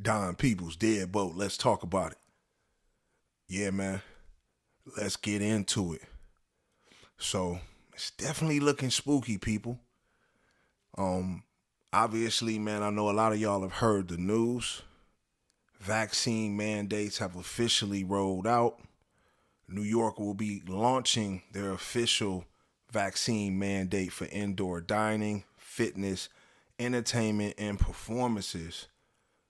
Don Peoples, Deadbolt. Let's talk about it. Yeah, man. Let's get into it. So it's definitely looking spooky, people. Um, Obviously, man, I know a lot of y'all have heard the news. Vaccine mandates have officially rolled out. New York will be launching their official vaccine mandate for indoor dining, fitness, entertainment, and performances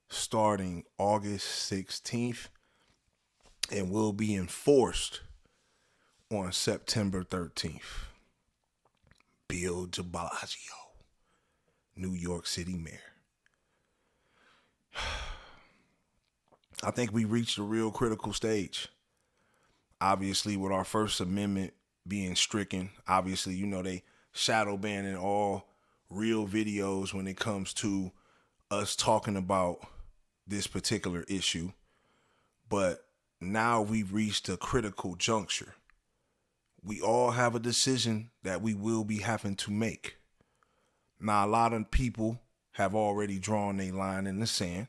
starting August 16th and will be enforced on September 13th. Bill de Blasio, New York City Mayor. I think we reached a real critical stage. Obviously, with our First Amendment being stricken, obviously, they shadow banning all real videos when it comes to us talking about this particular issue. But now we've reached a critical juncture. We all have a decision that we will be having to make. Now, a lot of people have already drawn a line in the sand.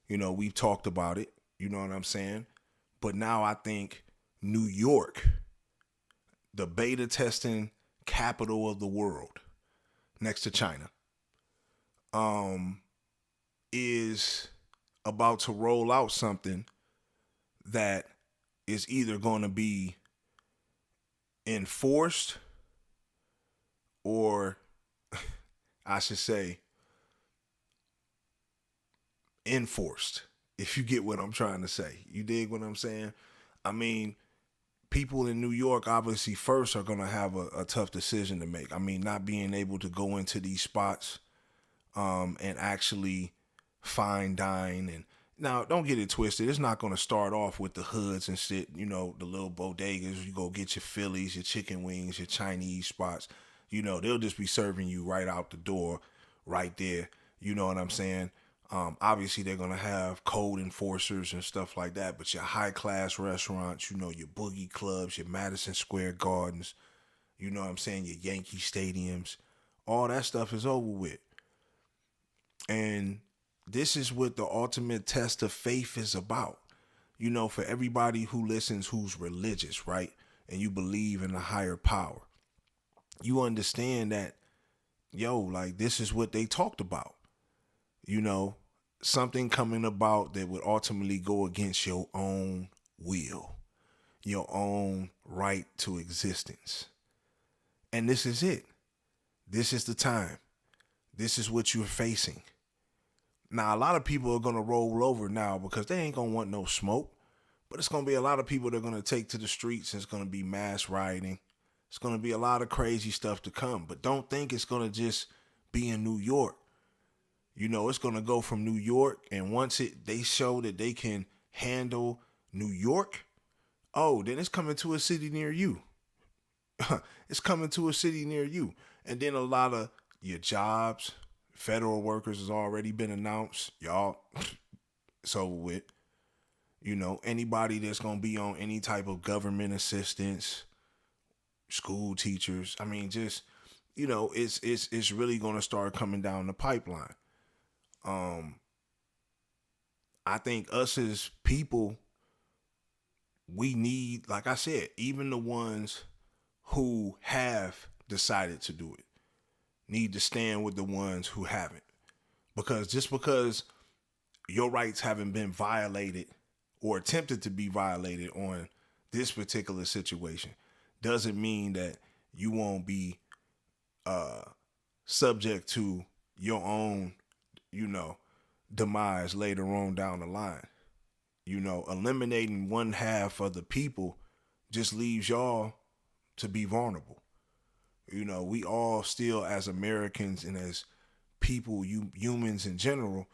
We've talked about it. You know what I'm saying? But now I think New York, the beta testing capital of the world, next to China, is about to roll out something that is either going to be enforced or, I should say, enforced, if you get what I'm trying to say. You dig what I'm saying? I mean, people in New York obviously first are going to have a tough decision to make. I mean, not being able to go into these spots and actually fine dine. And now, don't get it twisted. It's not going to start off with the hoods and shit, the little bodegas. You go get your Phillies, your chicken wings, your Chinese spots. They'll just be serving you right out the door, right there. You know what I'm saying? Obviously, they're going to have code enforcers and stuff like that. But your high-class restaurants, your boogie clubs, your Madison Square Gardens, you know what I'm saying, your Yankee stadiums, all that stuff is over with. And this is what the ultimate test of faith is about. For everybody who listens who's religious, right? And you believe in a higher power. You understand that, like this is what they talked about. Something coming about that would ultimately go against your own will, your own right to existence. And this is it. This is the time. This is what you're facing. Now, a lot of people are going to roll over now because they ain't going to want no smoke. But it's going to be a lot of people that are going to take to the streets. And it's going to be mass rioting. It's going to be a lot of crazy stuff to come. But don't think it's going to just be in New York. It's going to go from New York. And once they show that they can handle New York, then it's coming to a city near you. It's coming to a city near you. And then a lot of your jobs, federal workers has already been announced. Y'all, it's over with. Anybody that's going to be on any type of government assistance, school teachers. I mean, just, it's really going to start coming down the pipeline. I think us as people, we need, like I said, even the ones who have decided to do it need to stand with the ones who haven't. Because just because your rights haven't been violated or attempted to be violated on this particular situation doesn't mean that you won't be subject to your own, demise later on down the line. Eliminating one half of the people just leaves y'all to be vulnerable. We all still, as Americans and as people, humans in general,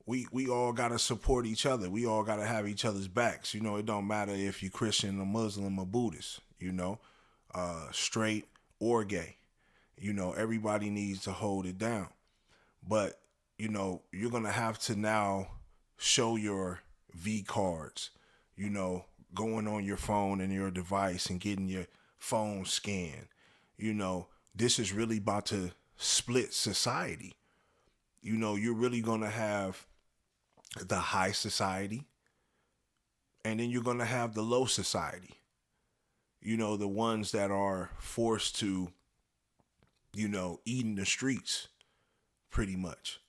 we all got to support each other. We all got to have each other's backs. It don't matter if you're Christian or Muslim or Buddhist, straight or gay. Everybody needs to hold it down. But, you're going to have to now show your V cards, going on your phone and your device and getting your phone scanned. This is really about to split society. You're really going to have the high society, and then you're going to have the low society. The ones that are forced to, eat in the streets pretty much.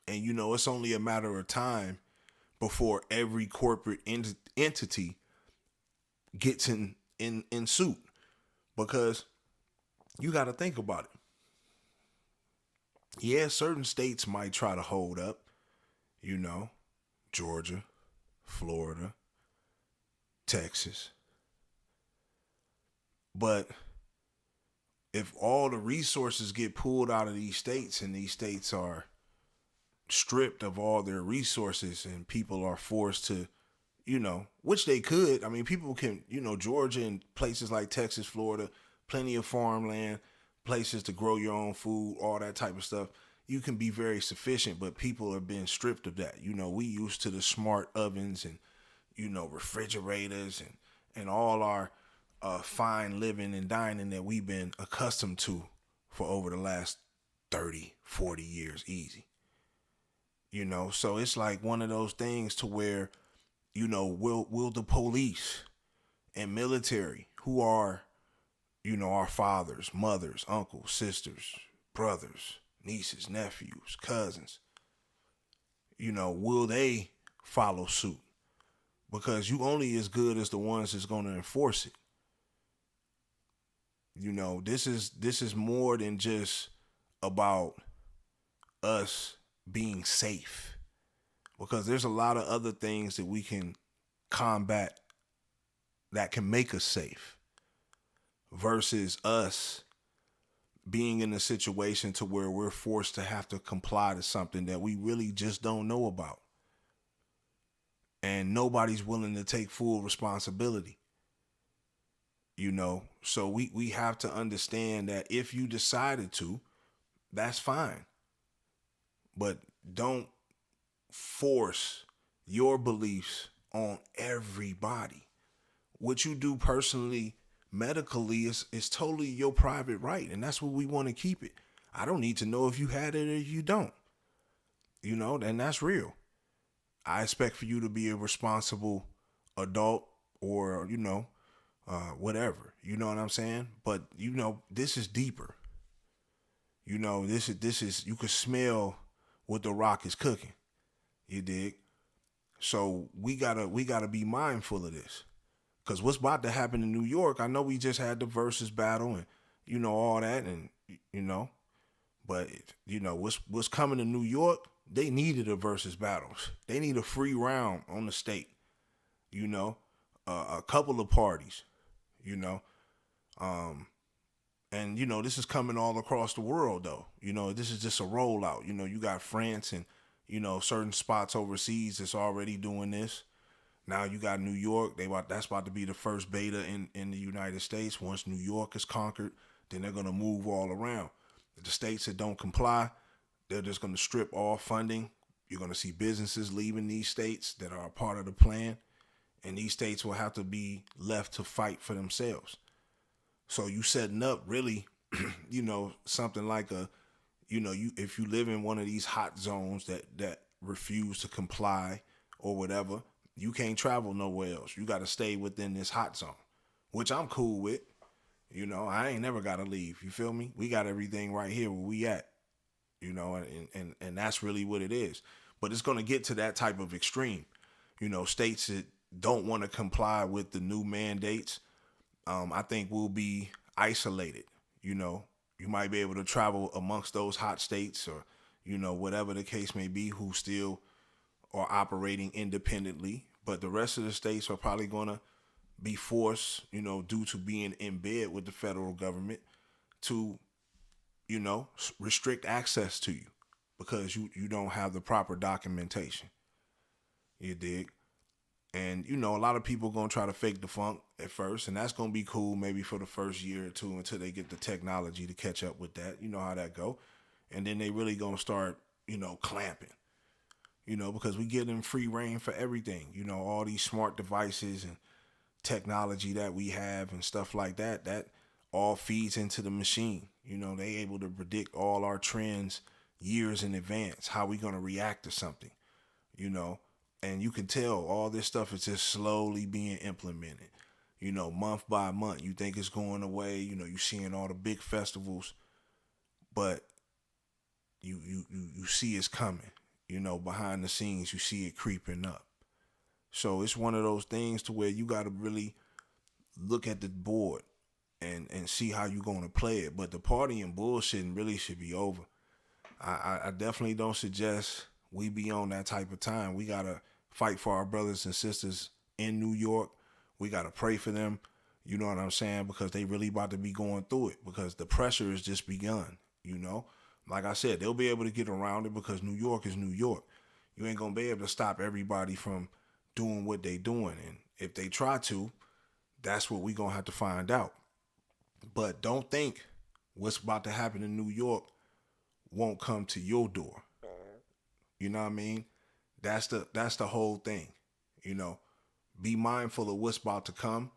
And, it's only a matter of time before every corporate entity gets in suit, because you got to think about it. Yeah, certain states might try to hold up, you know, Georgia, Florida, Texas. But if all the resources get pulled out of these states and these states are stripped of all their resources and people are forced to, which they could. I mean, people can, Georgia and places like Texas, Florida, plenty of farmland, places to grow your own food, all that type of stuff. You can be very sufficient, but people are being stripped of that. We used to the smart ovens and, refrigerators and all our fine living and dining that we've been accustomed to for over the last 30, 40 years easy. So it's like one of those things to where, will the police and military, who are, our fathers, mothers, uncles, sisters, brothers, nieces, nephews, cousins, will they follow suit? Because you only as good as the ones that's going to enforce it. This is more than just about us being safe, because there's a lot of other things that we can combat that can make us safe, versus us being in a situation to where we're forced to have to comply to something that we really just don't know about, and nobody's willing to take full responsibility. So we have to understand that if you decided to, that's fine, but don't force your beliefs on everybody. What you do personally, medically, is totally your private right, and that's what we want to keep it. I don't need to know if you had it or you don't. And that's real. I expect for you to be a responsible adult, or whatever. You know what I'm saying? But this is deeper. This is you could smell what the rock is cooking. You dig? So we gotta be mindful of this, because what's about to happen in New York? I know we just had the versus battle and all that, and but what's coming to New York? They needed a versus battles. They need a free round on the state. A couple of parties. You know, um, and this is coming all across the world though. This is just a rollout. You got France and certain spots overseas that's already doing this. Now you got New York. That's about to be the first beta in the United States. Once New York is conquered, then they're gonna move all around. The states that don't comply, they're just gonna strip all funding. You're gonna see businesses leaving these states that are a part of the plan, and these states will have to be left to fight for themselves. So you setting up really, something like you if you live in one of these hot zones that refuse to comply or whatever, you can't travel nowhere else. You got to stay within this hot zone, which I'm cool with. I ain't never got to leave. You feel me? We got everything right here where we at. And that's really what it is. But it's going to get to that type of extreme. States that don't want to comply with the new mandates, I think will be isolated. You might be able to travel amongst those hot states, or whatever the case may be, who still are operating independently. But the rest of the states are probably going to be forced, due to being in bed with the federal government, to restrict access to you, because you don't have the proper documentation. You dig? And a lot of people gonna try to fake the funk at first, and that's gonna be cool maybe for the first year or two until they get the technology to catch up with that. You know how that go. And then they really gonna start, clamping. Because we give them free reign for everything. All these smart devices and technology that we have and stuff like that, that all feeds into the machine. They able to predict all our trends years in advance, how we gonna react to something. you know, and you can tell all this stuff is just slowly being implemented, month by month. You think it's going away, you seeing all the big festivals, but you see it's coming, behind the scenes, you see it creeping up. So it's one of those things to where you got to really look at the board and see how you're going to play it. But the party and bullshitting really should be over. I definitely don't suggest we be on that type of time. We got to fight for our brothers and sisters in New York. We got to pray for them. You know what I'm saying? Because they really about to be going through it, because the pressure has just begun, Like I said, they'll be able to get around it because New York is New York. You ain't going to be able to stop everybody from doing what they doing. And if they try to, that's what we going to have to find out. But don't think what's about to happen in New York won't come to your door. You know what I mean? That's the whole thing. Be mindful of what's about to come,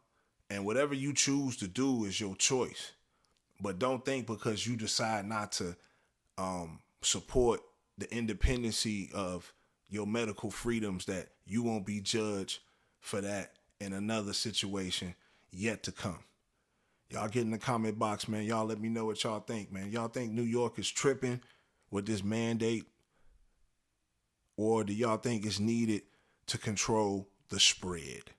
and whatever you choose to do is your choice. But don't think because you decide not to support the independency of your medical freedoms that you won't be judged for that in another situation yet to come. Y'all get in the comment box, man. Y'all let me know what y'all think, man. Y'all think New York is tripping with this mandate? Or do y'all think it's needed to control the spread?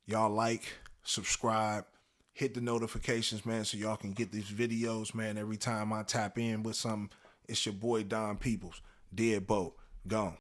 Y'all like, subscribe, hit the notifications, man, so y'all can get these videos, man. Every time I tap in with something, it's your boy Don Peoples. Deadbolt, gone.